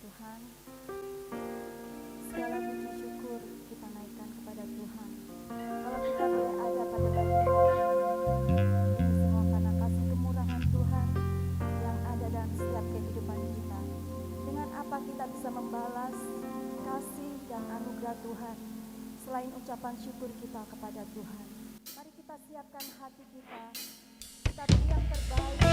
Tuhan. Segala puji syukur kita naikkan kepada Tuhan. Kalau kita boleh ada pada pagi hari ini, itu semua karena kasih kemurahan Tuhan yang ada dalam setiap kehidupan kita. Dengan apa kita bisa membalas kasih dan anugerah Tuhan selain ucapan syukur kita kepada Tuhan. Mari kita siapkan hati kita. Kita beri yang terbaik.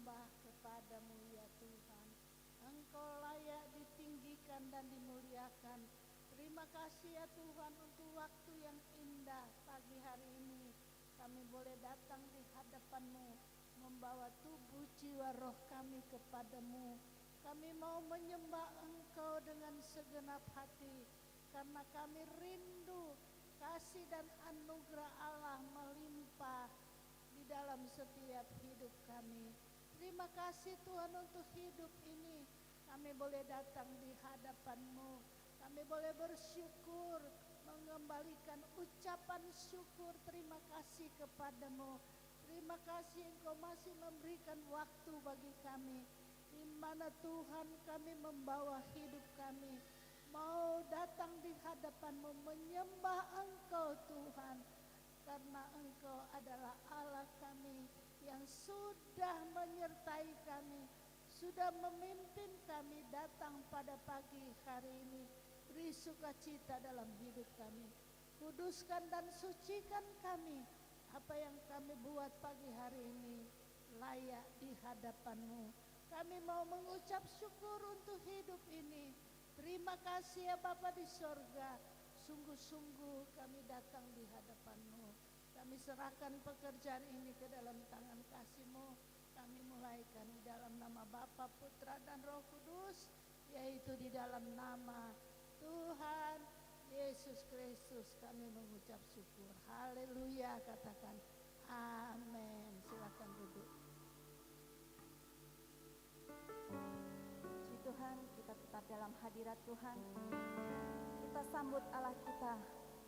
menyembah kepadamu ya Tuhan. Engkau layak ditinggikan dan dimuliakan. Terima kasih ya Tuhan untuk waktu yang indah pagi hari ini. Kami boleh datang di hadapan-Mu, membawa tubuh jiwa roh kami kepadamu. Kami mau menyembah Engkau dengan segenap hati, karena kami rindu kasih dan anugerah Allah melimpah di dalam setiap hidup kami. Terima kasih Tuhan untuk hidup ini. Kami boleh datang di hadapan-Mu. Kami boleh bersyukur, mengembalikan ucapan syukur terima kasih kepadamu. Terima kasih Engkau masih memberikan waktu bagi kami, di mana Tuhan kami membawa hidup kami, mau datang di hadapan-Mu menyembah Engkau Tuhan, karena Engkau adalah Allah kami yang sudah menyertai kami, sudah memimpin kami datang pada pagi hari ini. Beri sukacita dalam hidup kami, kuduskan dan sucikan kami. Apa yang kami buat pagi hari ini layak di hadapan-Mu. Kami mau mengucap syukur untuk hidup ini. Terima kasih ya Bapa di sorga. Sungguh-sungguh kami datang di hadapan-Mu. Kami serahkan pekerjaan ini ke dalam tangan kasih-Mu. Kami mulaikan di dalam nama Bapa, Putra dan Roh Kudus, yaitu di dalam nama Tuhan Yesus Kristus kami mengucap syukur. Haleluya, katakan amin. Silakan duduk. Puji Tuhan, kita tetap dalam hadirat Tuhan. Kita sambut Allah kita,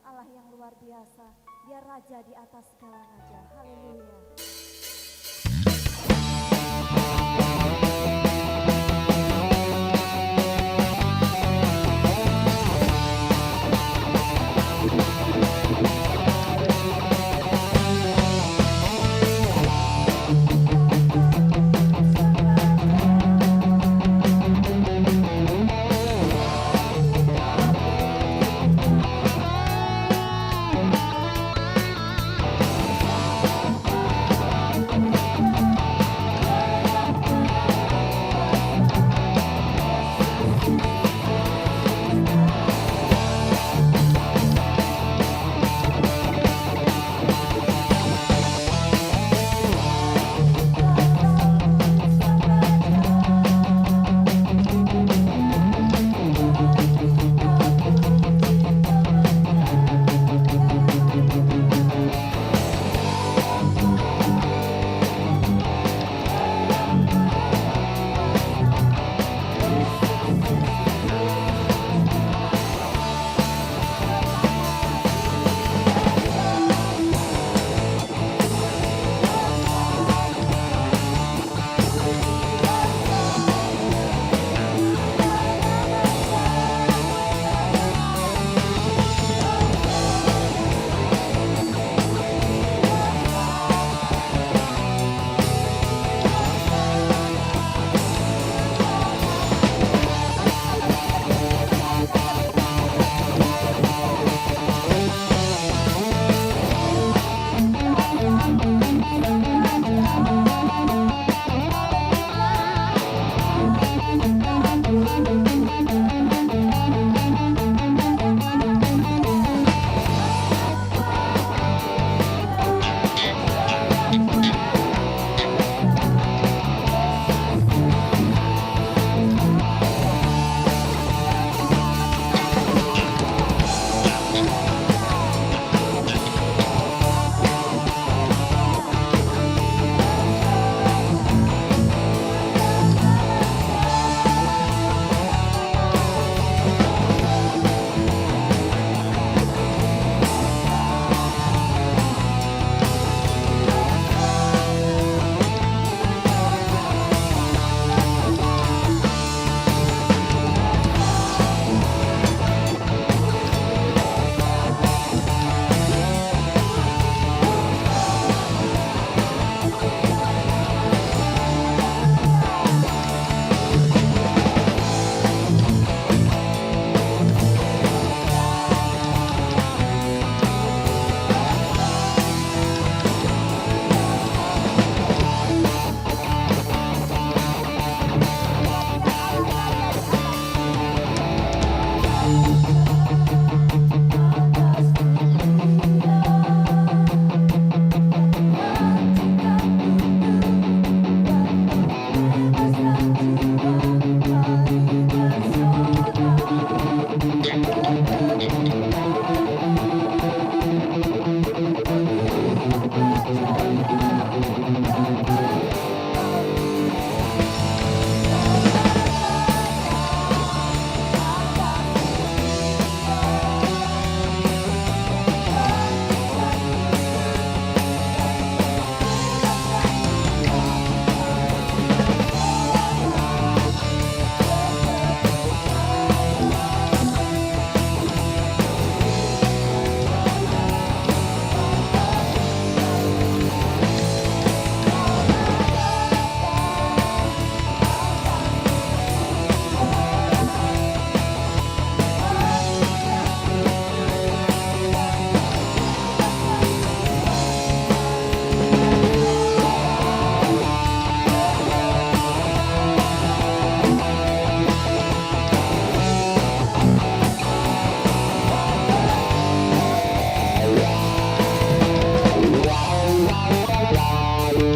Allah yang luar biasa. Dia Raja di atas segala raja. Haleluya.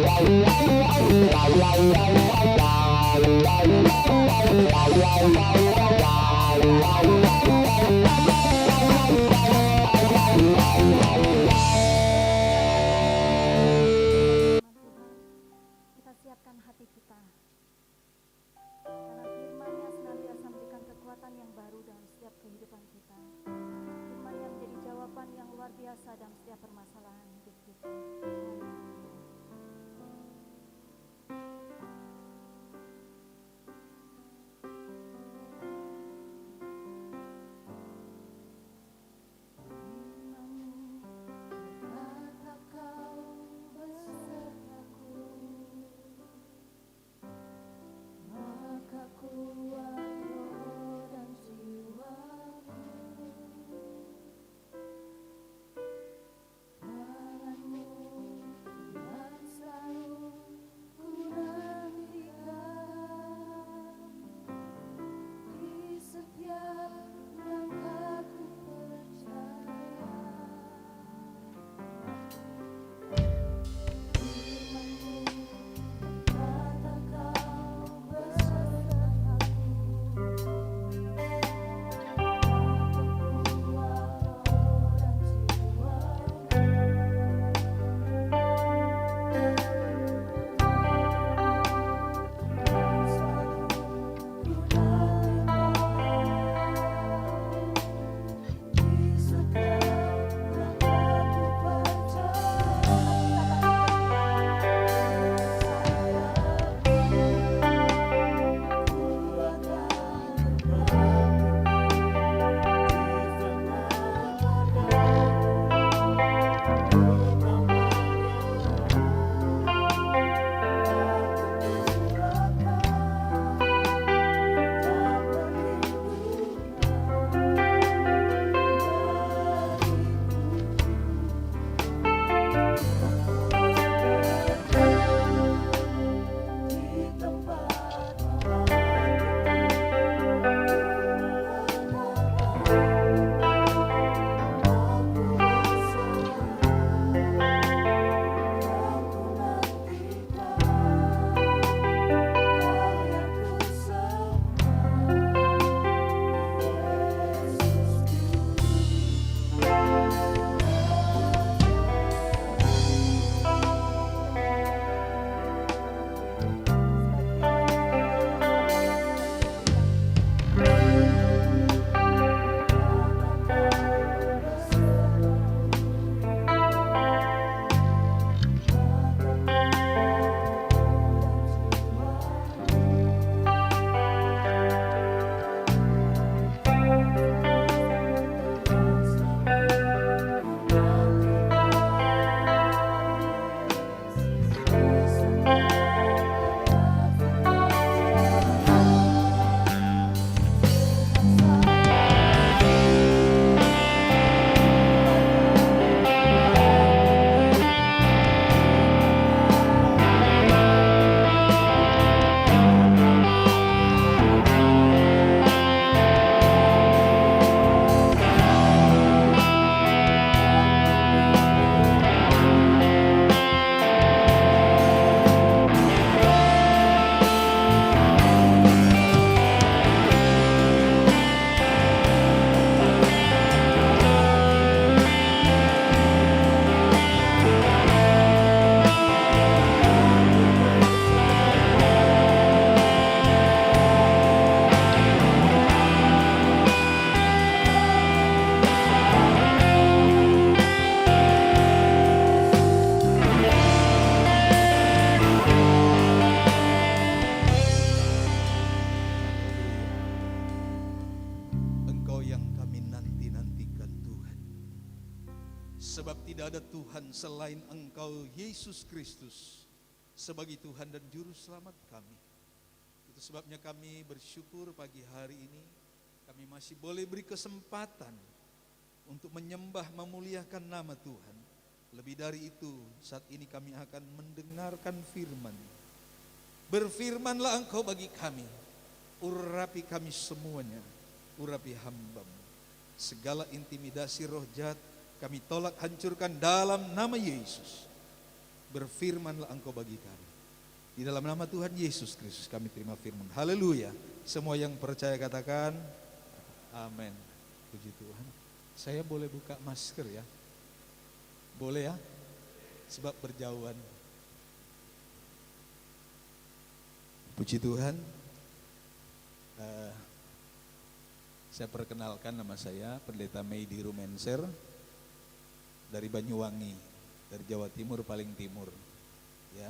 Kita siapkan hati kita, karena firman-Nya senantiasa memberikan kekuatan yang baru dalam setiap kehidupan kita. Firman yang menjadi jawaban yang luar biasa dalam setiap permasalahan hidup kita. Sebab tidak ada Tuhan selain Engkau, Yesus Kristus, sebagai Tuhan dan Juru Selamat kami. Itu sebabnya kami bersyukur pagi hari ini, kami masih boleh beri kesempatan untuk menyembah, memuliakan nama Tuhan. Lebih dari itu, saat ini kami akan mendengarkan firman. Berfirmanlah Engkau bagi kami, urapi kami semuanya, urapi hamba-Mu. Segala intimidasi roh jahat kami tolak, hancurkan dalam nama Yesus. berfirmanlah engkau bagi kami. Di dalam nama Tuhan Yesus Kristus kami terima firman. Haleluya. Semua yang percaya katakan amin. Puji Tuhan. Saya boleh buka masker ya? Boleh ya? Sebab berjauhan. Puji Tuhan. Saya perkenalkan, nama saya Pendeta Meidi Rumenser dari Banyuwangi, dari Jawa Timur paling timur. Ya,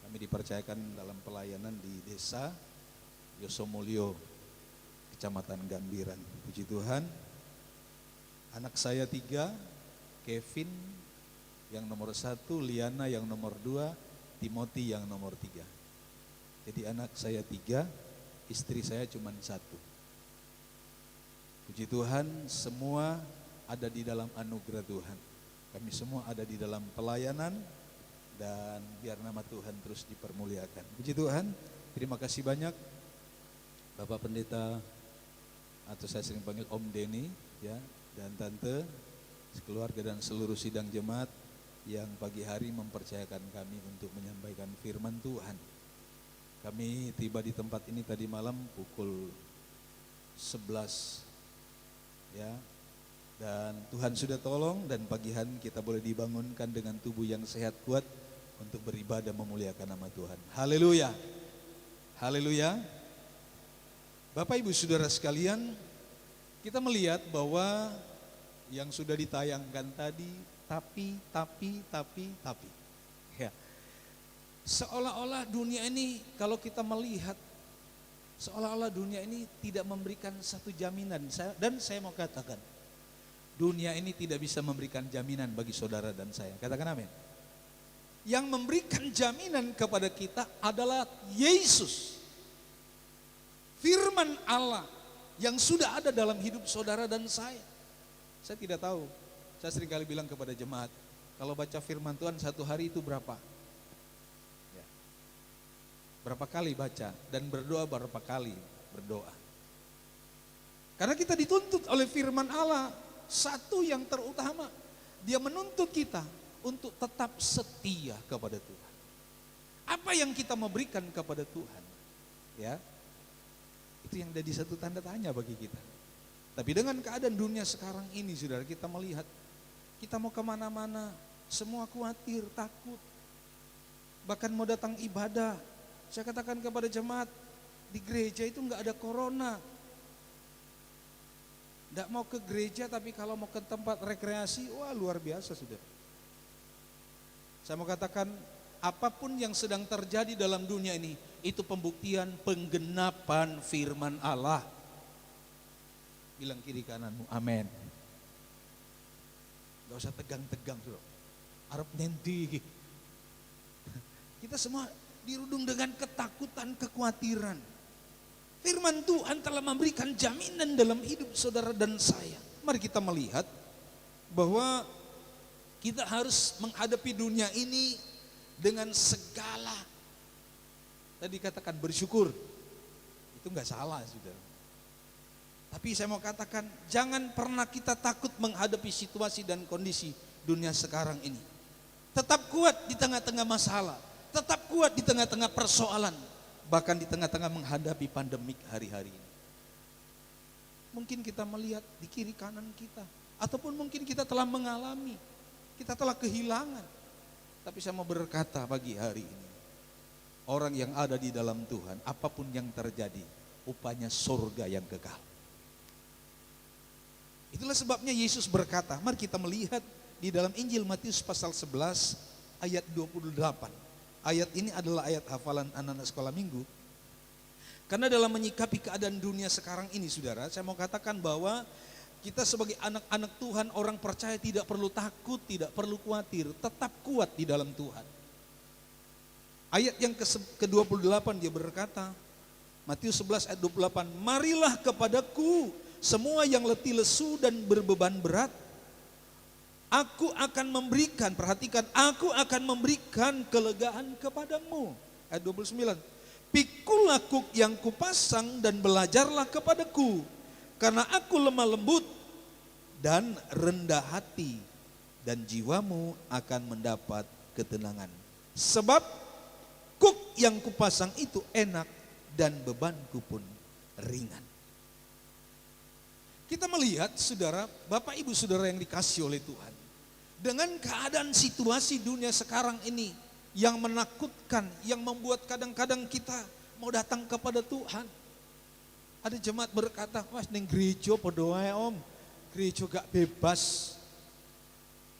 kami dipercayakan dalam pelayanan di Desa Yosomulyo, Kecamatan Gambiran. Puji Tuhan. Anak saya 3, Kevin yang nomor 1, Liana yang nomor 2, Timothy yang nomor 3. Jadi anak saya 3, istri saya cuma 1. Puji Tuhan, semua ada di dalam anugerah Tuhan. Kami semua ada di dalam pelayanan dan biar nama Tuhan terus dipermuliakan. Puji Tuhan, terima kasih banyak Bapak Pendeta, atau saya sering panggil Om Denny ya, dan Tante, sekeluarga dan seluruh sidang jemaat yang pagi hari mempercayakan kami untuk menyampaikan firman Tuhan. Kami tiba di tempat ini tadi malam pukul 11 ya, dan Tuhan sudah tolong dan pagi hari kita boleh dibangunkan dengan tubuh yang sehat kuat untuk beribadah memuliakan nama Tuhan. Haleluya. Haleluya. Bapak Ibu Saudara sekalian, kita melihat bahwa yang sudah ditayangkan tadi tapi ya. Seolah-olah dunia ini, kalau kita melihat, seolah-olah dunia ini tidak memberikan satu jaminan. Dan saya mau katakan, dunia ini tidak bisa memberikan jaminan bagi saudara dan saya. Katakan amin. Yang memberikan jaminan kepada kita adalah Yesus. Firman Allah yang sudah ada dalam hidup saudara dan saya. Saya tidak tahu, saya seringkali bilang kepada jemaat, kalau baca firman Tuhan satu hari itu berapa? Berapa kali baca dan berdoa berapa kali berdoa. Karena kita dituntut oleh firman Allah, satu yang terutama, dia menuntut kita untuk tetap setia kepada Tuhan. Apa yang kita memberikan kepada Tuhan, ya, itu yang jadi satu tanda tanya bagi kita. Tapi dengan keadaan dunia sekarang ini, saudara, kita melihat, kita mau kemana-mana, semua khawatir, takut. Bahkan mau datang ibadah, saya katakan kepada jemaat, di gereja itu enggak ada corona. Enggak mau ke gereja, tapi kalau mau ke tempat rekreasi, wah luar biasa sudah. Saya mau katakan, apapun yang sedang terjadi dalam dunia ini, itu pembuktian penggenapan firman Allah. Bilang kiri kananmu, amin. Enggak usah tegang-tegang, saudara. Arep nanti. Kita semua dirudung dengan ketakutan, kekhawatiran. Firman Tuhan telah memberikan jaminan dalam hidup saudara dan saya. Mari kita melihat bahwa kita harus menghadapi dunia ini dengan segala, tadi katakan bersyukur. Itu enggak salah, saudara. Tapi saya mau katakan, jangan pernah kita takut menghadapi situasi dan kondisi dunia sekarang ini. Tetap kuat di tengah-tengah masalah. Tetap kuat di tengah-tengah persoalan, bahkan di tengah-tengah menghadapi pandemik hari-hari ini. Mungkin kita melihat di kiri kanan kita, ataupun mungkin kita telah mengalami, kita telah kehilangan. Tapi saya mau berkata pagi hari ini, orang yang ada di dalam Tuhan, apapun yang terjadi, upahnya surga yang kekal. Itulah sebabnya Yesus berkata, mari kita melihat di dalam Injil Matius pasal 11 ayat 28. Ayat ini adalah ayat hafalan anak-anak sekolah minggu. Karena dalam menyikapi keadaan dunia sekarang ini, saudara, saya mau katakan bahwa kita sebagai anak-anak Tuhan, orang percaya tidak perlu takut, tidak perlu khawatir, tetap kuat di dalam Tuhan. Ayat yang ke-28 dia berkata, Matius 11 ayat 28, marilah kepadaku semua yang letih lesu dan berbeban berat, aku akan memberikan, perhatikan, aku akan memberikan kelegaan kepadamu. Ayat 29, pikulah kuk yang kupasang dan belajarlah kepadaku, karena aku lemah lembut dan rendah hati, dan jiwamu akan mendapat ketenangan. Sebab kuk yang kupasang itu enak dan bebanku pun ringan. Kita melihat saudara, Bapak Ibu Saudara yang dikasih oleh Tuhan, dengan keadaan situasi dunia sekarang ini yang menakutkan, yang membuat kadang-kadang kita mau datang kepada Tuhan. Ada jemaat berkata, "Mas ning gereja podo wae Om, gereja gak bebas."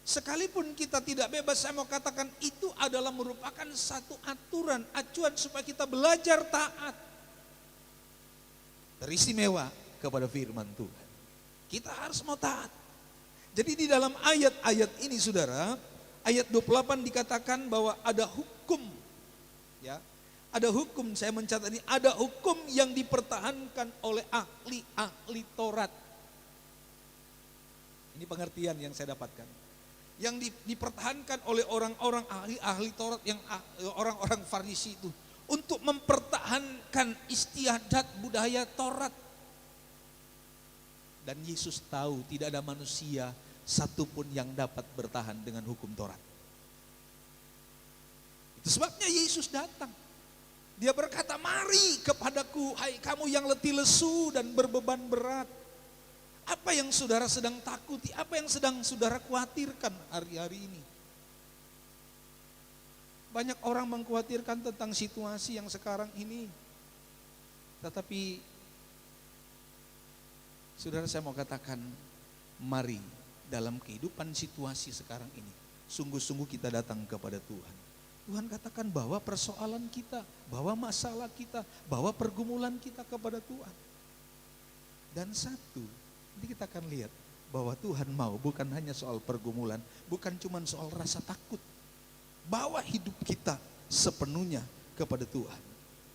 Sekalipun kita tidak bebas, saya mau katakan itu adalah merupakan satu aturan, acuan supaya kita belajar taat. Teristimewa kepada firman Tuhan. Kita harus mau taat. Jadi di dalam ayat-ayat ini saudara, ayat 28 dikatakan bahwa ada hukum. Ya, ada hukum, saya mencatat ini, ada hukum yang dipertahankan oleh ahli-ahli Taurat. Ini pengertian yang saya dapatkan. Yang dipertahankan oleh orang-orang ahli-ahli Taurat, yang orang-orang Farisi itu, untuk mempertahankan istiadat budaya Taurat. Dan Yesus tahu tidak ada manusia satupun yang dapat bertahan dengan hukum Taurat. Itu sebabnya Yesus datang. Dia berkata, "Mari kepadaku, hai kamu yang letih lesu dan berbeban berat." Apa yang saudara sedang takuti? Apa yang sedang saudara khawatirkan hari-hari ini? Banyak orang mengkhawatirkan tentang situasi yang sekarang ini. Tetapi saudara, saya mau katakan, mari dalam kehidupan situasi sekarang ini, sungguh-sungguh kita datang kepada Tuhan. Tuhan katakan bahwa persoalan kita, bahwa masalah kita, bahwa pergumulan kita kepada Tuhan. Dan satu, nanti kita akan lihat bahwa Tuhan mau bukan hanya soal pergumulan, bukan cuma soal rasa takut. Bawa hidup kita sepenuhnya kepada Tuhan.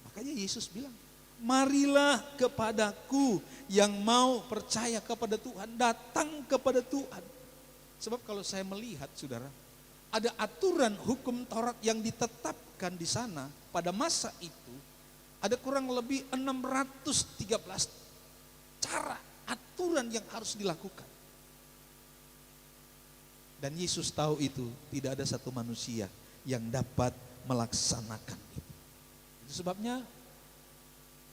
Makanya Yesus bilang, "Marilah kepadaku yang mau percaya kepada Tuhan, datang kepada Tuhan." Sebab kalau saya melihat saudara, ada aturan hukum Taurat yang ditetapkan di sana pada masa itu, ada kurang lebih 613 cara, aturan yang harus dilakukan. Dan Yesus tahu itu tidak ada satu manusia yang dapat melaksanakan itu. Itu sebabnya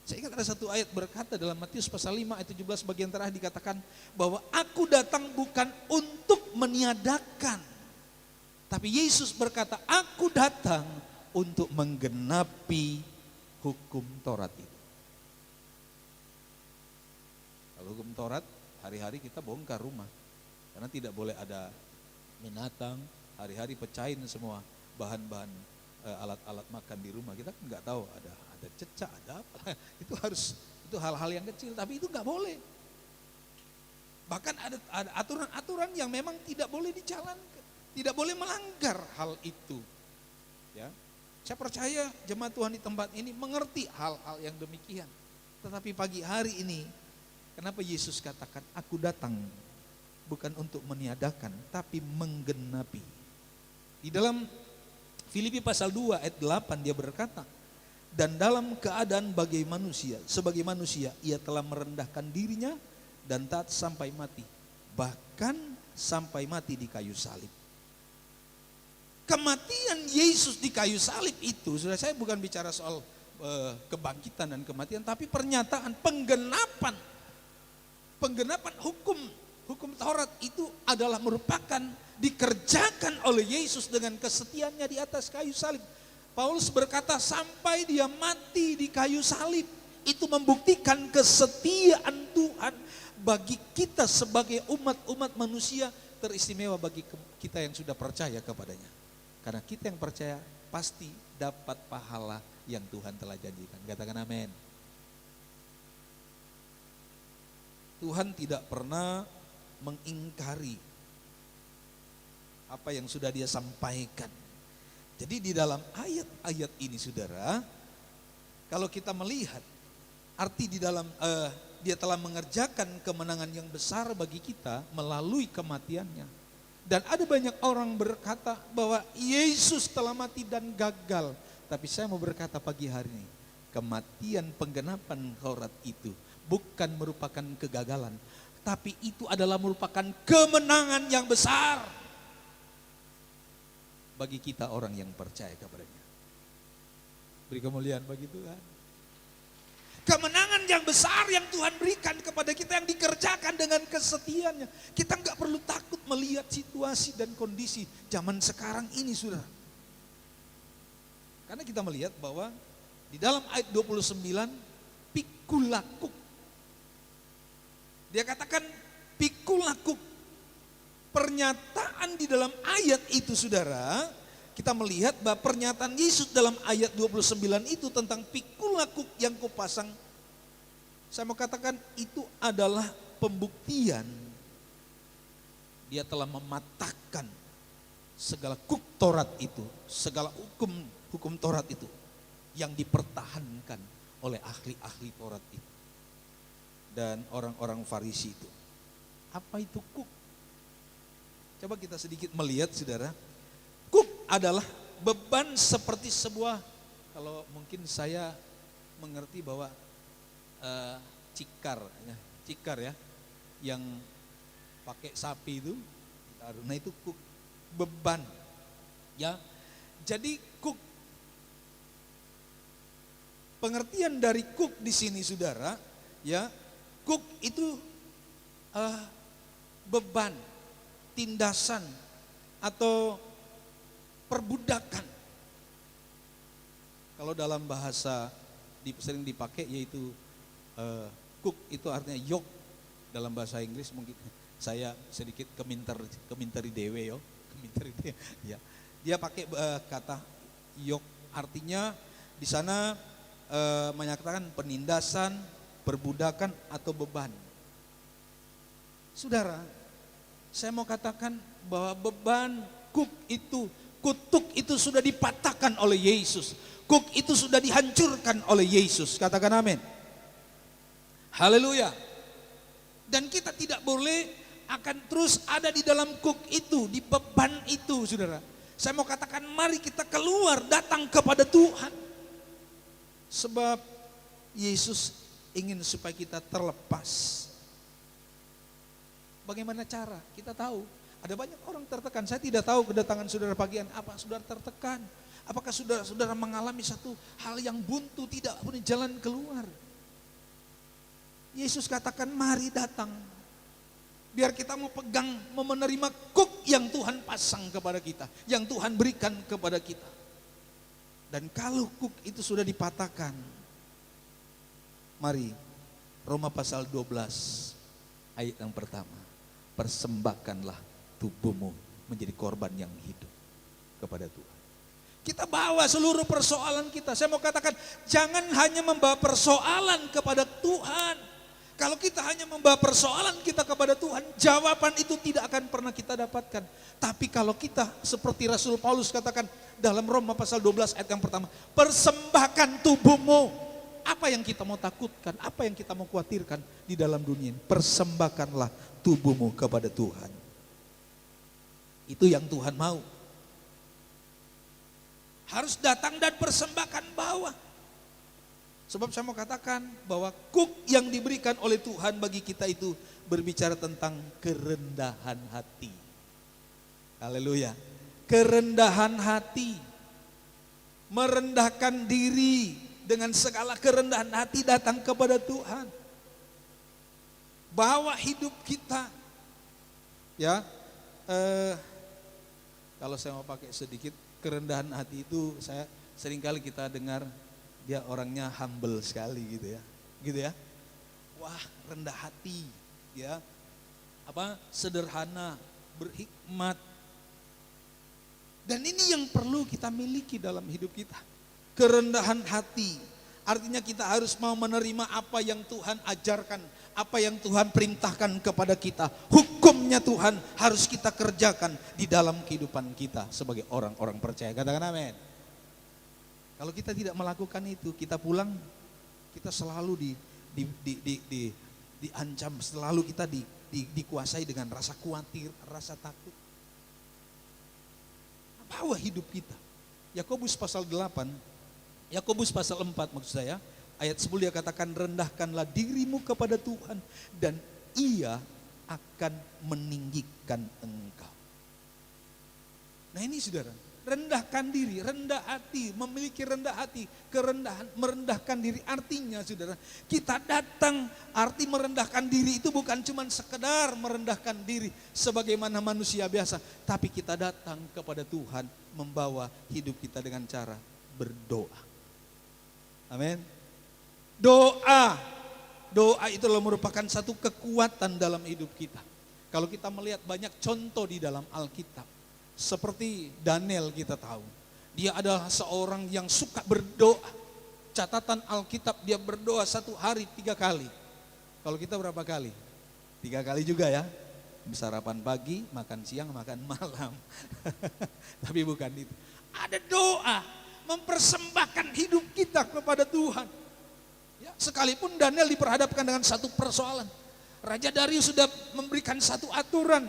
saya ingat ada satu ayat berkata dalam Matius pasal 5 ayat 17 bagian terakhir dikatakan bahwa aku datang bukan untuk meniadakan. Tapi Yesus berkata, aku datang untuk menggenapi hukum Taurat itu. Kalau hukum Taurat, hari-hari kita bongkar rumah. Karena tidak boleh ada binatang, hari-hari pecahin semua bahan-bahan alat-alat makan di rumah. Kita nggak tahu ada cecak, ada apa. Itu hal-hal yang kecil, tapi itu nggak boleh. Bahkan ada aturan-aturan yang memang tidak boleh dijalankan, tidak boleh melanggar hal itu. Ya, saya percaya jemaat Tuhan di tempat ini mengerti hal-hal yang demikian. Tetapi pagi hari ini, kenapa Yesus katakan, aku datang bukan untuk meniadakan, tapi menggenapi. Di dalam Filipi pasal 2 ayat 8 dia berkata, dan dalam keadaan sebagai manusia, ia telah merendahkan dirinya dan taat sampai mati, bahkan sampai mati di kayu salib. Kematian Yesus di kayu salib itu, sudah saya bukan bicara soal kebangkitan dan kematian, tapi pernyataan penggenapan hukum Taurat itu adalah merupakan dikerjakan oleh Yesus dengan kesetiaannya di atas kayu salib. Paulus berkata sampai dia mati di kayu salib, itu membuktikan kesetiaan Tuhan bagi kita sebagai umat manusia, teristimewa bagi kita yang sudah percaya kepadanya. Karena kita yang percaya pasti dapat pahala yang Tuhan telah janjikan. Katakan amin. Tuhan tidak pernah mengingkari apa yang sudah dia sampaikan. Jadi di dalam ayat-ayat ini saudara, kalau kita melihat arti di dalam dia telah mengerjakan kemenangan yang besar bagi kita melalui kematiannya. Dan ada banyak orang berkata bahwa Yesus telah mati dan gagal. Tapi saya mau berkata pagi hari ini, kematian penggenapan Taurat itu bukan merupakan kegagalan, tapi itu adalah merupakan kemenangan yang besar. bagi kita orang yang percaya kepadanya. Beri kemuliaan bagi Tuhan. Kemenangan yang besar yang Tuhan berikan kepada kita yang dikerjakan dengan kesetiaannya. Kita nggak perlu takut melihat situasi dan kondisi zaman sekarang ini, saudara. Karena kita melihat bahwa di dalam ayat 29, pikulakuk. Dia katakan pikulakuk. Pernyataan di dalam ayat itu, saudara, kita melihat bahwa pernyataan Yesus dalam ayat 29 itu tentang pikulakuk yang kupasang. Saya mau katakan itu adalah pembuktian dia telah mematahkan segala kuk Taurat itu, segala hukum Taurat itu yang dipertahankan oleh ahli-ahli Taurat itu dan orang-orang Farisi itu. Apa itu kuk? Coba kita sedikit melihat, saudara. Kuk adalah beban seperti sebuah, kalau mungkin saya mengerti bahwa cikar ya, yang pakai sapi itu, nah itu kuk, beban ya. Jadi kuk, pengertian dari kuk di sini, saudara, ya, kuk itu beban, tindasan atau perbudakan. Kalau dalam bahasa sering dipakai yaitu kuk itu artinya yoke dalam bahasa Inggris. Mungkin saya sedikit keminteri dewe ya. Dia pakai kata yoke, artinya di sana menyatakan penindasan, perbudakan atau beban. Saudara, saya mau katakan bahwa beban kuk itu, kutuk itu sudah dipatahkan oleh Yesus. Kuk itu sudah dihancurkan oleh Yesus. Katakan amin. Haleluya. Dan kita tidak boleh akan terus ada di dalam kuk itu, di beban itu, saudara. Saya mau katakan mari kita keluar, datang kepada Tuhan. Sebab Yesus ingin supaya kita terlepas. Bagaimana cara? Kita tahu ada banyak orang tertekan. Saya tidak tahu kedatangan saudara pagi ini apa saudara tertekan. Apakah saudara mengalami satu hal yang buntu, tidak punya jalan keluar. Yesus katakan mari datang. Biar kita mau pegang, mau menerima kuk yang Tuhan pasang kepada kita, yang Tuhan berikan kepada kita. Dan kalau kuk itu sudah dipatahkan, mari Roma pasal 12 ayat yang pertama. Persembahkanlah tubuhmu menjadi korban yang hidup kepada Tuhan. Kita bawa seluruh persoalan kita. Saya mau katakan jangan hanya membawa persoalan kepada Tuhan. Kalau kita hanya membawa persoalan kita kepada Tuhan, jawaban itu tidak akan pernah kita dapatkan. Tapi kalau kita seperti Rasul Paulus katakan dalam Roma pasal 12 ayat yang pertama, persembahkan tubuhmu. Apa yang kita mau takutkan, apa yang kita mau khawatirkan di dalam dunia ini, persembahkanlah tubuhmu kepada Tuhan. Itu yang Tuhan mau. Harus datang dan persembahkan bawah. Sebab saya mau katakan bahwa kuk yang diberikan oleh Tuhan bagi kita itu berbicara tentang kerendahan hati. Haleluya. Kerendahan hati. Merendahkan diri dengan segala kerendahan hati datang kepada Tuhan. Bawa hidup kita. Ya. Kalau saya mau pakai sedikit kerendahan hati itu, saya seringkali kita dengar dia orangnya humble sekali gitu ya, wah rendah hati, ya, sederhana, berhikmat, dan ini yang perlu kita miliki dalam hidup kita, kerendahan hati. Artinya kita harus mau menerima apa yang Tuhan ajarkan, apa yang Tuhan perintahkan kepada kita, hukumnya Tuhan harus kita kerjakan di dalam kehidupan kita sebagai orang-orang percaya. Katakan amin. Kalau kita tidak melakukan itu, kita pulang, kita selalu diancam, selalu kita dikuasai dengan rasa khawatir, rasa takut. Bawa hidup kita. Yakobus pasal 8, Yakobus pasal 4 maksud saya, ayat 10 dia katakan rendahkanlah dirimu kepada Tuhan dan Ia akan meninggikan engkau. Nah ini saudara, Rendahkan diri, rendah hati, memiliki rendah hati, kerendahan, merendahkan diri. Artinya saudara, kita datang, arti merendahkan diri itu bukan cuma sekedar merendahkan diri sebagaimana manusia biasa. Tapi kita datang kepada Tuhan membawa hidup kita dengan cara berdoa. Amin. Doa itulah merupakan satu kekuatan dalam hidup kita. Kalau kita melihat banyak contoh di dalam Alkitab. Seperti Daniel kita tahu, dia adalah seorang yang suka berdoa. Catatan Alkitab dia berdoa 1 hari 3 kali. Kalau kita berapa kali? 3 kali juga ya. Sarapan pagi, makan siang, makan malam. Tapi bukan itu. Ada doa, mempersembahkan hidup kita kepada Tuhan. Ya, sekalipun Daniel diperhadapkan dengan satu persoalan. Raja Darius sudah memberikan satu aturan.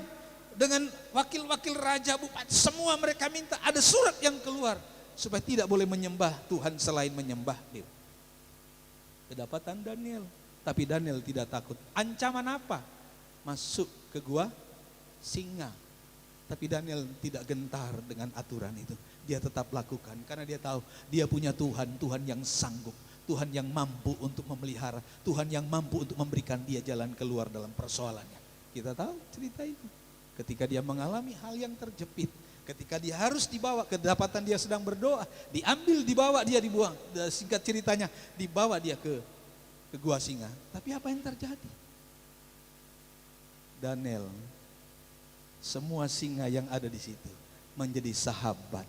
Dengan wakil-wakil raja, bupati, semua mereka minta ada surat yang keluar supaya tidak boleh menyembah Tuhan selain menyembah Dia. Kedapatan Daniel, tapi Daniel tidak takut. Ancaman apa? Masuk ke gua singa. Tapi Daniel tidak gentar dengan aturan itu. Dia tetap lakukan karena dia tahu dia punya Tuhan, Tuhan yang sanggup, Tuhan yang mampu untuk memelihara, Tuhan yang mampu untuk memberikan dia jalan keluar dalam persoalannya. Kita tahu cerita itu. Ketika dia mengalami hal yang terjepit, ketika dia harus dibawa, kedapatan dia sedang berdoa, dibawa dia dibuang. Singkat ceritanya, dibawa dia ke gua singa. Tapi apa yang terjadi? Daniel, semua singa yang ada di situ menjadi sahabat.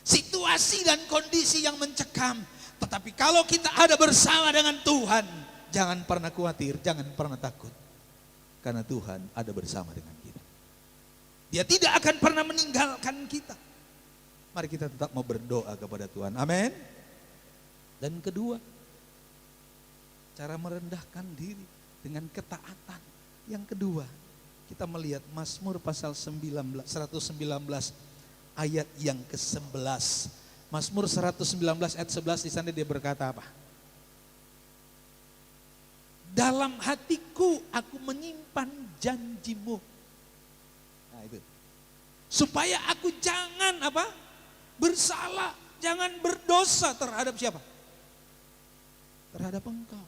Situasi dan kondisi yang mencekam, tetapi kalau kita ada bersama dengan Tuhan, jangan pernah khawatir, jangan pernah takut. Karena Tuhan ada bersama dengan kita. Dia tidak akan pernah meninggalkan kita. Mari kita tetap mau berdoa kepada Tuhan. Amin. Dan kedua, cara merendahkan diri dengan ketaatan. Yang kedua, kita melihat Mazmur pasal 119 ayat yang ke-11. Mazmur 119 ayat 11 di sana dia berkata apa? Dalam hatiku aku menyimpan janjimu. Nah itu. Supaya aku jangan apa? Bersalah, jangan berdosa terhadap siapa? Terhadap engkau.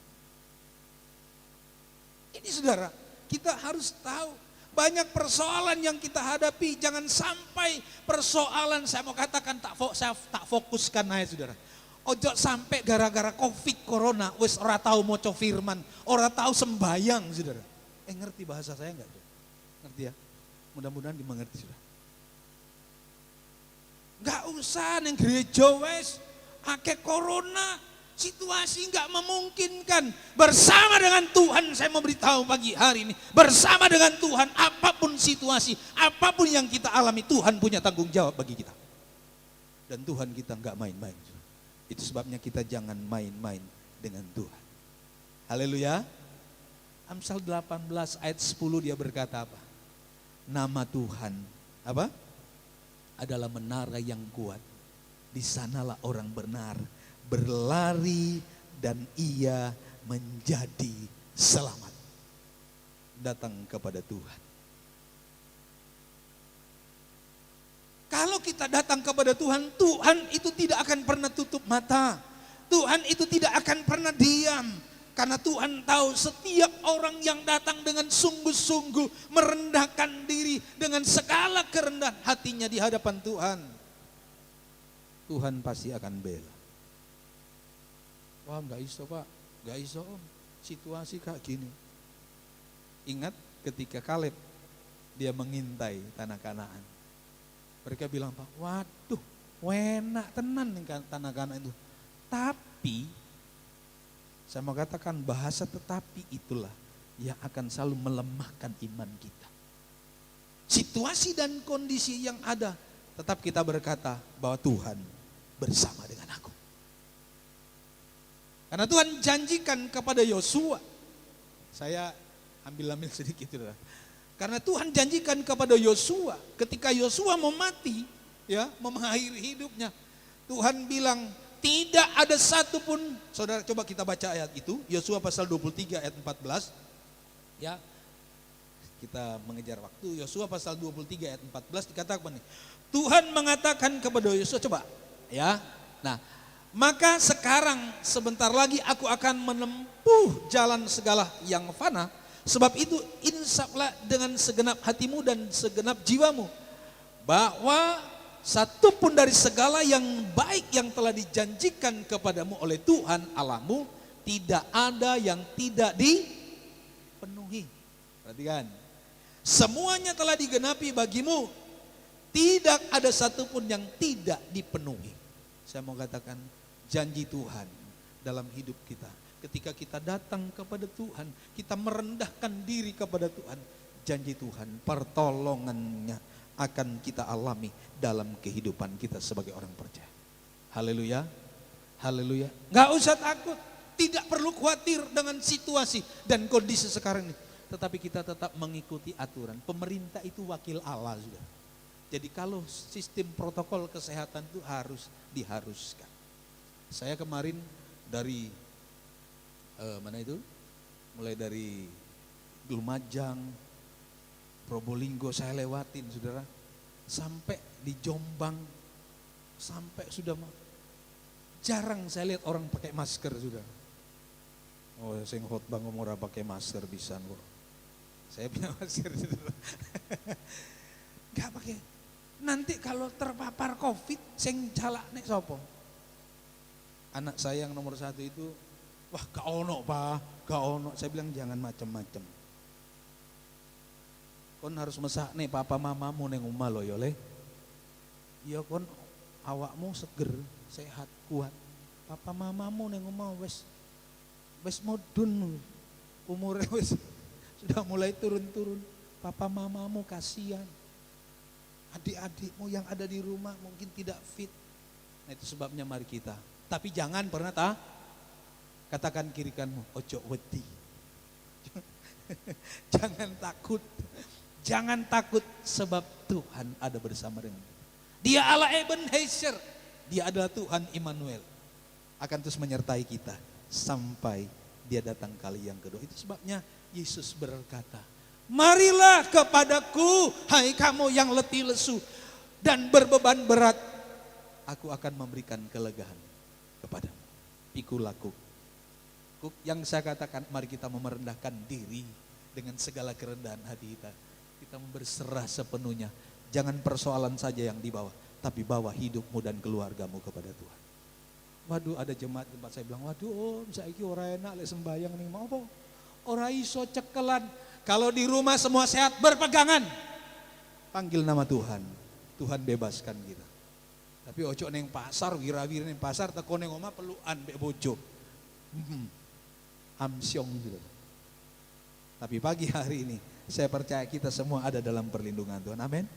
Ini saudara, kita harus tahu banyak persoalan yang kita hadapi. Jangan sampai persoalan, saya mau katakan saya tak fokuskan aja saudara. Ojo sampai gara-gara covid corona wis ora tahu maca firman, ora tahu sembayang saudara. Ngerti bahasa saya enggak? Ngerti ya? Mudah-mudahan dimengerti saudara. Enggak usah neng gereja wis akeh corona, situasi enggak memungkinkan. Bersama dengan Tuhan, saya mau beritahu pagi hari ini, bersama dengan Tuhan apapun situasi, apapun yang kita alami, Tuhan punya tanggung jawab bagi kita. Dan Tuhan kita enggak main-main. Itu sebabnya kita jangan main-main dengan Tuhan. Haleluya. Amsal 18 ayat 10 dia berkata apa? Nama Tuhan apa? Adalah menara yang kuat. Di sanalah orang benar berlari dan ia menjadi selamat. Datang kepada Tuhan. Kalau kita datang kepada Tuhan, Tuhan itu tidak akan pernah tutup mata. Tuhan itu tidak akan pernah diam. Karena Tuhan tahu setiap orang yang datang dengan sungguh-sungguh merendahkan diri dengan segala kerendahan hatinya di hadapan Tuhan. Tuhan pasti akan bela. Wah gak iso pak, gak iso om, situasi kayak gini. Ingat ketika Kaleb dia mengintai tanah Kanaan. Mereka bilang pak, waduh enak tenan nih tanah Kanaan itu. Tapi, saya mau katakan bahasa tetapi itulah yang akan selalu melemahkan iman kita. Situasi dan kondisi yang ada, tetap kita berkata bahwa Tuhan bersama dengan aku. Karena Tuhan janjikan kepada Yosua, saya ambil sedikit lah. Karena Tuhan janjikan kepada Yosua, ketika Yosua mau mati, ya, mau mengakhiri hidupnya, Tuhan bilang tidak ada satupun, saudara coba kita baca ayat itu, Yosua pasal 23 ayat 14, ya, kita mengejar waktu. Yosua pasal 23 ayat 14 dikatakan nih, Tuhan mengatakan kepada Yosua, coba ya. Nah, maka sekarang sebentar lagi aku akan menempuh jalan segala yang fana. Sebab itu insaflah dengan segenap hatimu dan segenap jiwamu, bahwa satu pun dari segala yang baik yang telah dijanjikan kepadamu oleh Tuhan Allahmu, tidak ada yang tidak dipenuhi. Perhatikan, semuanya telah digenapi bagimu, tidak ada satupun yang tidak dipenuhi. Saya mau katakan janji Tuhan dalam hidup kita. Ketika kita datang kepada Tuhan, kita merendahkan diri kepada Tuhan, janji Tuhan, pertolongannya akan kita alami dalam kehidupan kita sebagai orang percaya. Haleluya, haleluya. Gak usah takut, tidak perlu khawatir dengan situasi dan kondisi sekarang ini. Tetapi kita tetap mengikuti aturan. Pemerintah itu wakil Allah sudah. Jadi kalau sistem protokol kesehatan itu diharuskan. Saya kemarin dari mana itu? Mulai dari Lumajang, Probolinggo saya lewatin saudara. Sampai di Jombang, sampai sudah jarang saya lihat orang pakai masker sudah. Oh, sing khotbah ngomong ora pakai masker bisa kok. Saya punya masker saudara. Gak pakai. Nanti kalau terpapar COVID, sing jalakne sapa? Anak saya yang nomor 1 itu, wah gak ono pak, gak ono. Saya bilang jangan macam-macam. Kon harus mesak nih papa mamamu neng omah lo ya le. Ya kon awakmu seger, sehat, kuat. Papa mamamu neng omah wes modun, umurnya wes sudah mulai turun-turun. Papa mamamu kasihan. Adik-adikmu yang ada di rumah mungkin tidak fit. Nah itu sebabnya mari kita. Tapi jangan pernah katakan kiri kananmu, ojo wedi. Jangan takut. Jangan takut sebab Tuhan ada bersama dengan kita. Dia Allah Ebenezer. Dia adalah Tuhan Immanuel. Akan terus menyertai kita sampai dia datang kali yang kedua. Itu sebabnya Yesus berkata, marilah kepadaku hai kamu yang letih lesu dan berbeban berat, aku akan memberikan kelegaan kepadamu. Pikulaku. Yang saya katakan, mari kita merendahkan diri dengan segala kerendahan hati kita. Kita berserah sepenuhnya. Jangan persoalan saja yang dibawa, tapi bawa hidupmu dan keluargamu kepada Tuhan. Waduh, ada jemaat tempat saya bilang, waduh om saiki ora enak lek sembayang nih, mau apa? Ora iso cekelan. Kalau di rumah semua sehat berpegangan, panggil nama Tuhan. Tuhan bebaskan kita. Tapi ojo neng pasar, wira-wira neng pasar, teko neng omah pelukan mbek bojo. Amsyong gitu. Tapi pagi hari ini saya percaya kita semua ada dalam perlindungan Tuhan. Amin.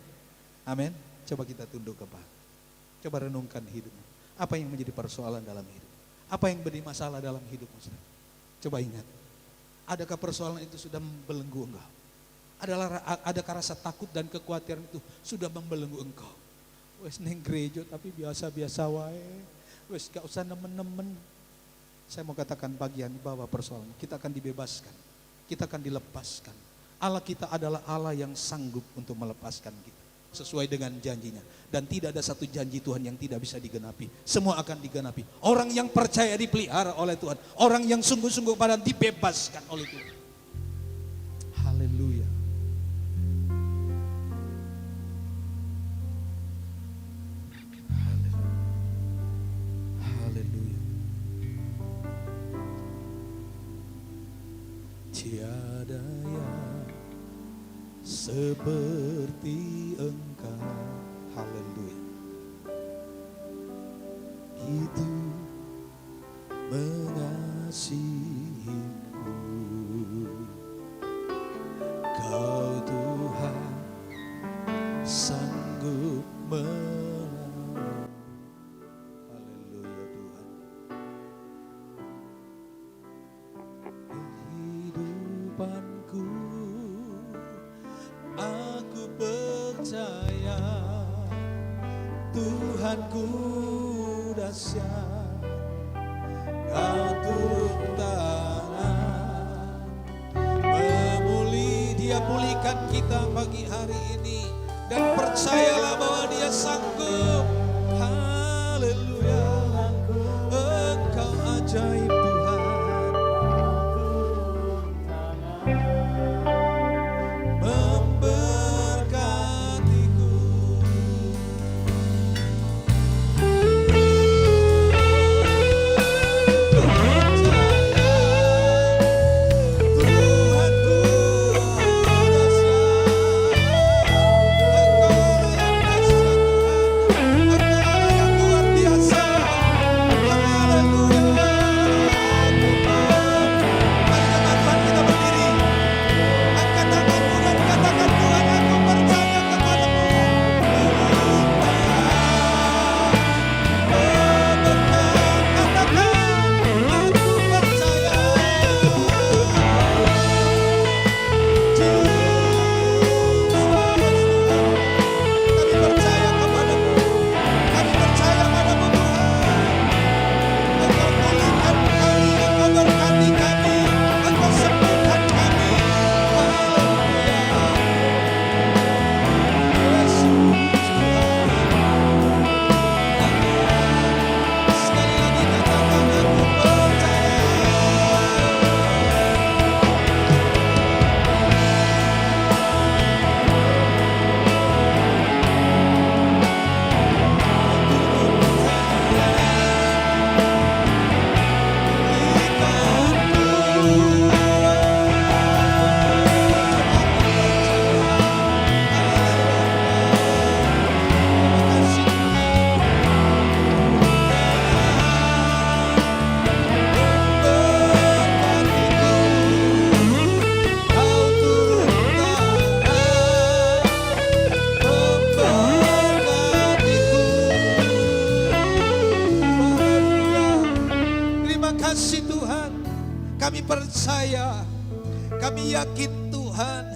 Amin. Coba kita tunduk kepala. Coba renungkan hidupmu. Apa yang menjadi persoalan dalam hidup? Apa yang menjadi masalah dalam hidupmu? Coba ingat. Adakah persoalan itu sudah membelenggu engkau? Adakah rasa takut dan kekhawatiran itu sudah membelenggu engkau? Wes neng gereja tapi biasa-biasa wae. Wes gak usah nemen-nemen. Saya mau katakan bagian bahwa persoalan kita akan dibebaskan. Kita akan dilepaskan. Allah kita adalah Allah yang sanggup untuk melepaskan kita sesuai dengan janjinya. Dan tidak ada satu janji Tuhan yang tidak bisa digenapi. Semua akan digenapi. Orang yang percaya dipelihara oleh Tuhan. Orang yang sungguh-sungguh pada dibebaskan oleh Tuhan. Haleluya. Haleluya. Tiada yang seperti Engkau. Haleluya. Itu mengasihiku. Kau Tuhan sanggup menolong. Haleluya Tuhan. Kehidupanku aku percaya Tuhanku dahsyat, Kau turun tangan memulih. Dia pulihkan kita pagi hari ini dan percayalah bahwa Dia sanggup. Haleluya. Engkau ajaib Tuhan. Memberkatiku. Tuhanku dahsyat. Engkau yang dahsyat Tuhan. Engkau yang luar biasa. Haleluya. Mari teman-teman kita berdiri. Angkat tanganmu dan katakan, Tuhan, aku percaya kepadamu. Katakan, aku percaya. Kami percaya kepadamu. Kami percaya padamu Tuhan. Engkau pulihkan kami, Engkau berkati kami, Engkau sembuhkan kami. Haleluya. Yesus Tuhan. Sekali lagi katakan, aku percaya. Terima kasih Tuhan, kami percaya, kami yakin Tuhan,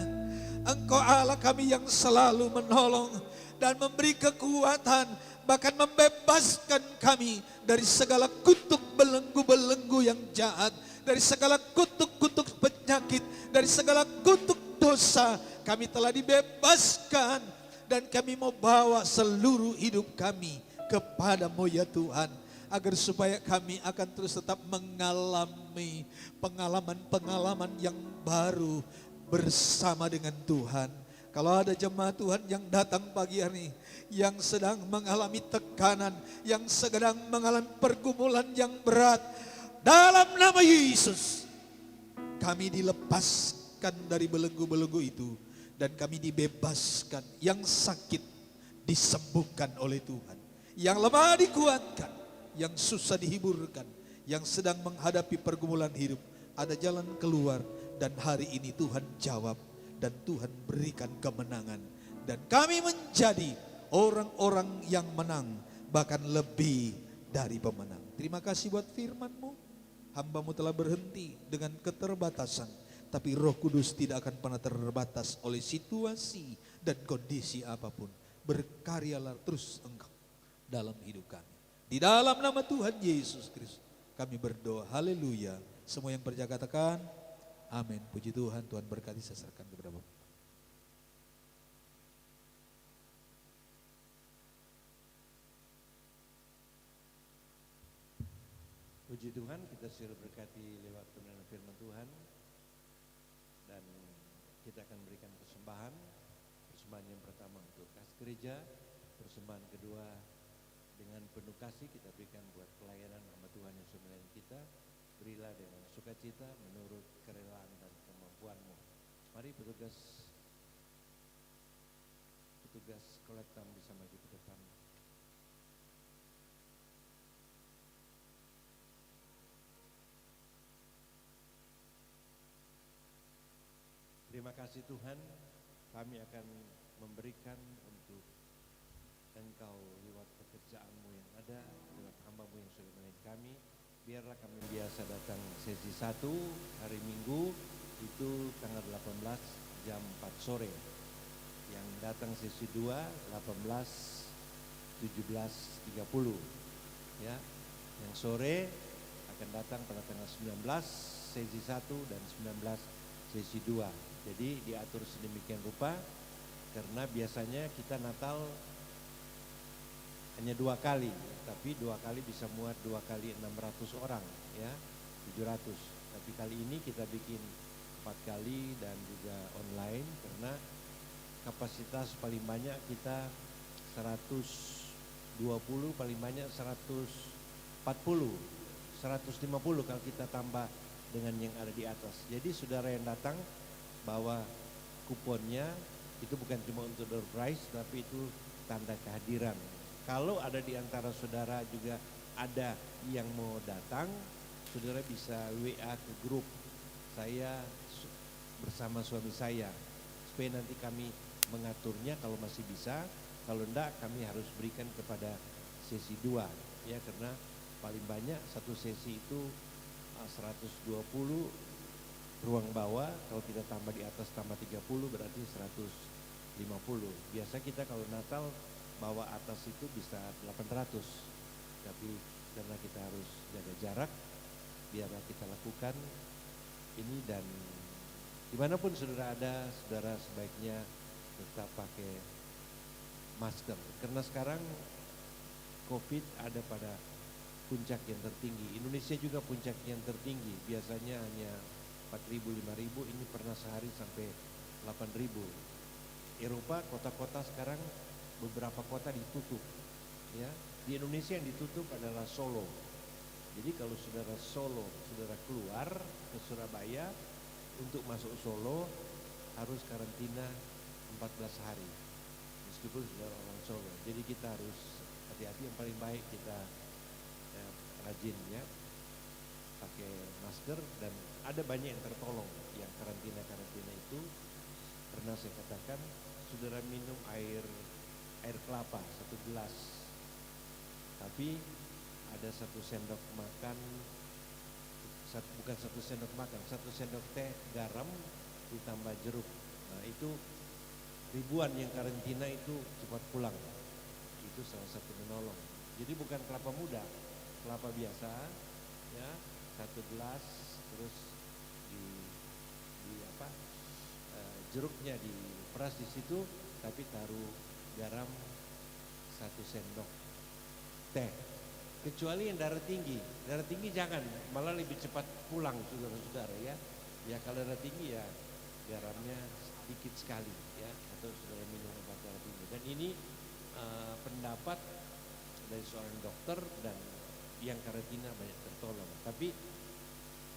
Engkau Allah kami yang selalu menolong dan memberi kekuatan, bahkan membebaskan kami dari segala kutuk belenggu-belenggu yang jahat, dari segala kutuk-kutuk penyakit, dari segala kutuk dosa. Kami telah dibebaskan dan kami mau bawa seluruh hidup kami kepadamu ya Tuhan, agar supaya kami akan terus tetap mengalami pengalaman-pengalaman yang baru bersama dengan Tuhan. Kalau ada jemaat Tuhan yang datang pagi hari ini, yang sedang mengalami tekanan, yang sedang mengalami pergumulan yang berat, dalam nama Yesus, kami dilepaskan dari belenggu-belenggu itu, dan kami dibebaskan. Yang sakit disembuhkan oleh Tuhan, yang lemah dikuatkan, yang susah dihiburkan, yang sedang menghadapi pergumulan hidup, ada jalan keluar. Dan hari ini Tuhan jawab dan Tuhan berikan kemenangan. Dan kami menjadi orang-orang yang menang, bahkan lebih dari pemenang. Terima kasih buat firman-Mu. Hamba-Mu telah berhenti dengan keterbatasan, tapi Roh Kudus tidak akan pernah terbatas oleh situasi dan kondisi apapun. Berkaryalah terus Engkau dalam hidup kami. Di dalam nama Tuhan Yesus Kristus kami berdoa. Haleluya. Semua yang percaya katakan amin. Puji Tuhan. Tuhan berkati. Saya serahkan kepada Bapak. Puji Tuhan, kita sudah berkati lewat pendengaran firman Tuhan. Dan kita akan berikan persembahan. Persembahan yang pertama untuk kas gereja, persembahan kedua dengan penuh kasih kita berikan buat pelayanan hamba Tuhan yang sudah melayani kita. Berilah dengan sukacita menurut kerelaan dan kemampuanmu. Mari petugas kolektam bisa maju ke depan. Terima kasih Tuhan, kami akan memberikan untuk Engkau lewat pekerjaan-Mu yang ada, lewat hamba-Mu yang sudah melayani kami. Biarlah kami biasa datang sesi 1 hari Minggu, itu tanggal 18 jam 4 sore. Yang datang sesi 2, 18, 17.30. Ya, yang sore akan datang pada tanggal 19 sesi 1 dan 19 sesi 2. Jadi diatur sedemikian rupa Karena biasanya kita Natal hanya 2 kali, tapi 2 kali bisa muat 2 kali 600 orang, ya 700. Tapi kali ini kita bikin 4 kali dan juga online karena kapasitas paling banyak kita 120, paling banyak 140, 150 kalau kita tambah dengan yang ada di atas. Jadi saudara yang datang bawa kuponnya, itu bukan cuma untuk door prize tapi itu tanda kehadiran. Kalau ada di antara saudara juga ada yang mau datang, saudara bisa WA ke grup saya bersama suami saya supaya nanti kami mengaturnya kalau masih bisa. Kalau enggak kami harus berikan kepada sesi 2 ya, karena paling banyak satu sesi itu 120 ruang bawah, kalau kita tambah di atas tambah 30 berarti 150. Biasa kita kalau Natal bawa atas itu bisa 800, tapi karena kita harus jaga jarak, biarlah kita lakukan ini. Dan dimanapun saudara ada, saudara sebaiknya tetap pakai masker, karena sekarang COVID ada pada puncak yang tertinggi. Indonesia juga puncak yang tertinggi, biasanya hanya 4.000, 5.000, ini pernah sehari sampai 8.000. Eropa, kota-kota sekarang beberapa kota ditutup ya. Di Indonesia yang ditutup adalah Solo. Jadi kalau saudara Solo, saudara keluar ke Surabaya untuk masuk Solo harus karantina 14 hari meskipun saudara orang Solo. Jadi kita harus hati-hati. Yang paling baik kita rajin ya pakai masker, dan ada banyak yang tertolong yang karantina itu. Pernah saya katakan, saudara minum air kelapa 1 gelas, tapi ada 1 sendok makan, bukan 1 sendok makan, 1 sendok teh garam ditambah jeruk. Nah itu ribuan yang karantina itu cepat pulang. Itu salah satu menolong. Jadi bukan kelapa muda, kelapa biasa ya, 1 gelas, terus jeruknya diperas di situ, tapi taruh garam 1 sendok teh. Kecuali yang darah tinggi jangan, malah lebih cepat pulang saudara-saudara ya. Ya kalau darah tinggi ya garamnya sedikit sekali ya, atau saudara minum obat darah tinggi. Dan ini pendapat dari seorang dokter, dan yang karantina banyak tertolong. Tapi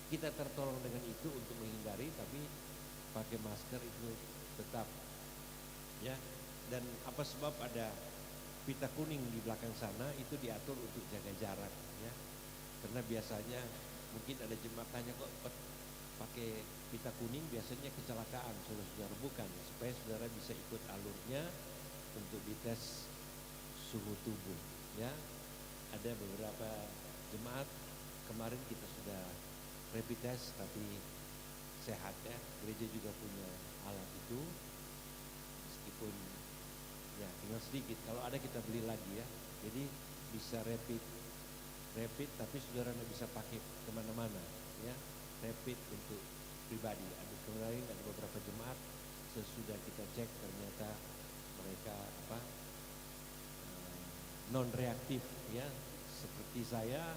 kita tertolong dengan itu untuk menghindari, tapi pakai masker itu tetap ya. Dan apa sebab ada pita kuning di belakang sana, itu diatur untuk jaga jarak ya. Karena biasanya mungkin ada jemaat tanya, kok pakai pita kuning, biasanya kecelakaan. Saudara, bukan, supaya saudara bisa ikut alurnya untuk dites suhu tubuh ya. Ada beberapa jemaat kemarin kita sudah rapid test tapi sehat ya. Gereja juga punya alat itu, meskipun ya tinggal sedikit. Kalau ada kita beli lagi ya. Jadi bisa rapid tapi saudara nggak bisa pakai kemana-mana ya. Rapid untuk pribadi. Kemarin ada beberapa jemaat sesudah kita cek ternyata mereka non reaktif ya. Seperti saya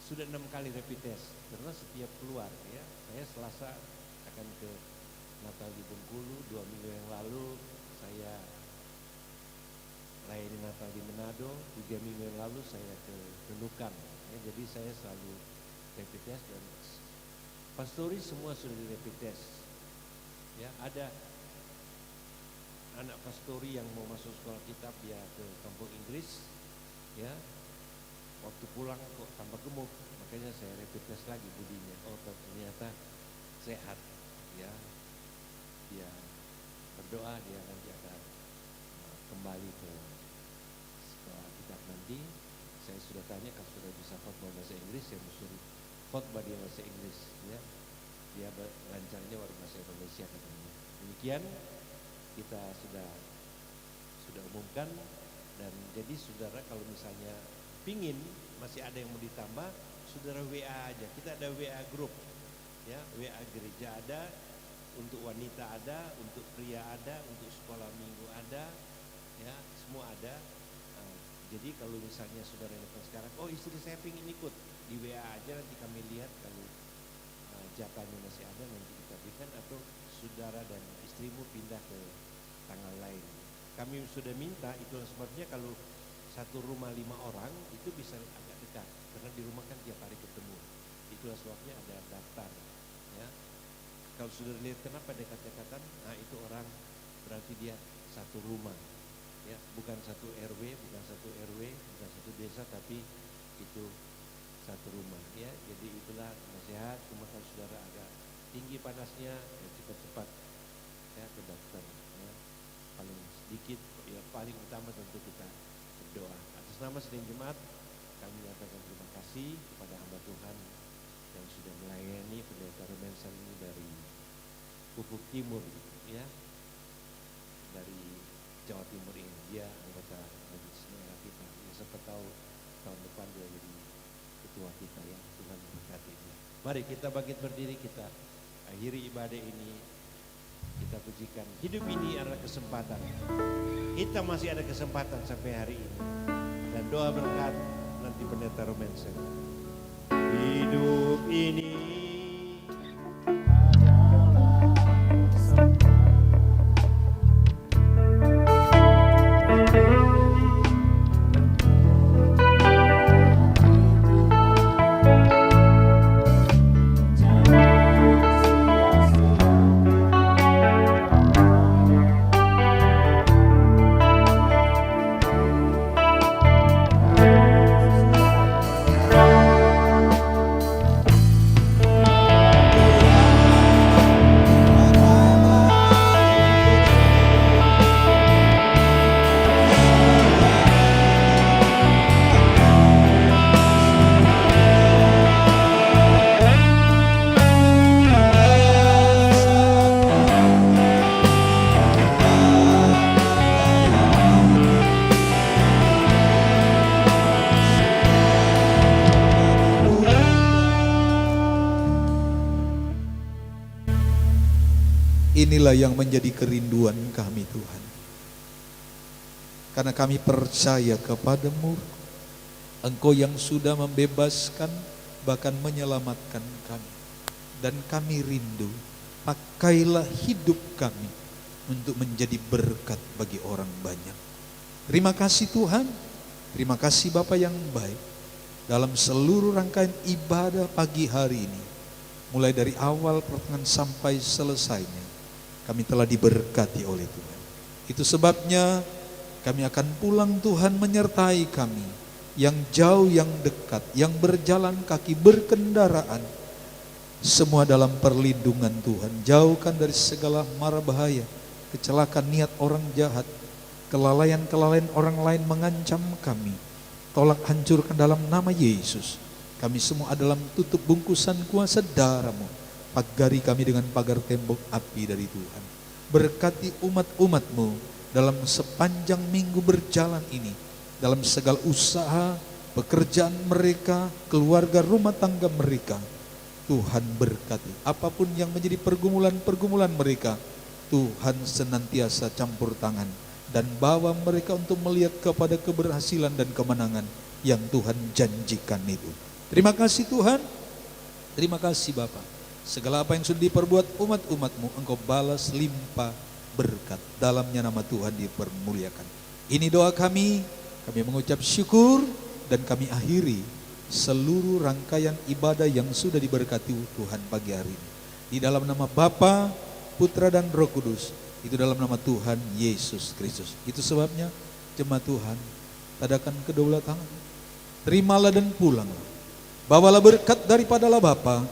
sudah 6 kali rapid test, karena setiap keluar ya. Saya Selasa akan ke Natal di Bengkulu, 2 minggu yang lalu saya layani Natal di Manado, 3 minggu yang lalu saya ke Nunukan ya. Jadi saya selalu rapid test, dan pastori semua sudah di rapid test ya. Ada anak pastori yang mau masuk sekolah kitab, dia ke kampung Inggris ya. Waktu pulang kok tambah gemuk, makanya saya rapid test lagi budinya. Oh ternyata sehat ya. Dia berdoa dia nanti akan kembali ke sekolah kitab nanti. Saya sudah tanya, kalau sudah bisa khotbah bahasa Inggris, saya suruh khotbah dia bahasa Inggris ya. Dia lancarnya baru bahasa Indonesia katanya. Demikian kita sudah umumkan. Dan jadi saudara kalau misalnya pingin masih ada yang mau ditambah, saudara WA aja. Kita ada WA grup ya, WA gereja ada, untuk wanita ada, untuk pria ada, untuk sekolah minggu ada, ya semua ada. Jadi kalau misalnya saudara datang sekarang, oh istri saya pengen ikut, di WA aja nanti kami lihat kalau jatahnya masih ada nanti kita berikan, atau saudara dan istrimu pindah ke tanggal lain. Kami sudah minta, itulah sebabnya kalau satu rumah 5 orang itu bisa agak dekat, karena di rumah kan tiap hari ketemu. Itulah sebabnya ada daftar, ya. Kalau sudah lihat kenapa dekat-dekatan, nah itu orang berarti dia satu rumah, ya, bukan satu RW, bukan satu RW, bukan satu desa, tapi itu satu rumah, ya. Jadi itulah nasihat. Cuma kalau saudara agak tinggi panasnya, ya cepat-cepat ya ke dokter, ya. Paling sedikit, ya paling utama tentu kita berdoa. Atas nama Sidang Jemaat kami menyatakan terima kasih kepada hamba Tuhan yang sudah melayani pendeta Rubenson ini dari Pupuk Timur, ya, dari Jawa Timur ini. Dia anggota Majelis Merah kita. Ya, siapa tahu tahun depan dia jadi ketua kita, ya. Tuhan memberkati dia. Mari kita bangkit berdiri, kita akhiri ibadah ini. Kita pujikan. Hidup ini adalah kesempatan. Kita masih ada kesempatan sampai hari ini. Dan doa berkat nanti pendeta Rubenson. Hidup ini inilah yang menjadi kerinduan kami Tuhan. Karena kami percaya kepadamu, Engkau yang sudah membebaskan bahkan menyelamatkan kami. Dan kami rindu, pakailah hidup kami untuk menjadi berkat bagi orang banyak. Terima kasih Tuhan, terima kasih Bapa yang baik. Dalam seluruh rangkaian ibadah pagi hari ini, mulai dari awal pertengahan sampai selesainya, kami telah diberkati oleh Tuhan. Itu sebabnya kami akan pulang Tuhan menyertai kami, yang jauh, yang dekat, yang berjalan kaki, berkendaraan, semua dalam perlindungan Tuhan. Jauhkan dari segala mara bahaya, kecelakaan niat orang jahat, kelalaian-kelalaian orang lain mengancam kami. Tolak hancurkan dalam nama Yesus. Kami semua dalam tutup bungkusan kuasa darah-Mu. Pagari kami dengan pagar tembok api dari Tuhan. Berkati umat-umat-Mu dalam sepanjang minggu berjalan ini, dalam segala usaha, pekerjaan mereka, keluarga, rumah tangga mereka. Tuhan berkati apapun yang menjadi pergumulan-pergumulan mereka. Tuhan senantiasa campur tangan dan bawa mereka untuk melihat kepada keberhasilan dan kemenangan yang Tuhan janjikan itu. Terima kasih Tuhan, terima kasih Bapa. Segala apa yang sudah diperbuat umat-umat-Mu, Engkau balas limpah berkat. Dalamnya nama Tuhan dipermuliakan. Ini doa kami mengucap syukur dan kami akhiri seluruh rangkaian ibadah yang sudah diberkati Tuhan pagi hari ini. Di dalam nama Bapa, Putra dan Roh Kudus, itu dalam nama Tuhan Yesus Kristus. Itu sebabnya jemaat Tuhan, tadakan kedua tangan, terimalah dan pulanglah. Bawalah berkat daripadalah Bapa,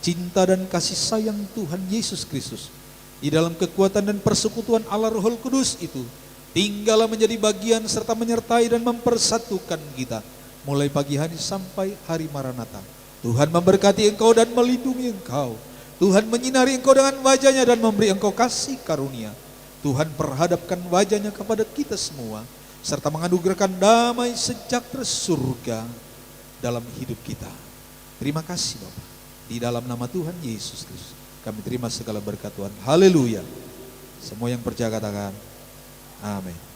cinta dan kasih sayang Tuhan Yesus Kristus di dalam kekuatan dan persekutuan Allah Roh Kudus itu tinggallah menjadi bagian serta menyertai dan mempersatukan kita mulai pagi hari sampai hari Maranatha. Tuhan memberkati engkau dan melindungi engkau. Tuhan menyinari engkau dengan wajahnya dan memberi engkau kasih karunia. Tuhan perhadapkan wajahnya kepada kita semua serta menganugerahkan damai sejahtera surga dalam hidup kita. Terima kasih Bapak. Di dalam nama Tuhan Yesus Kristus Kami terima segala berkat Tuhan. Haleluya. Semua yang percaya katakan amin.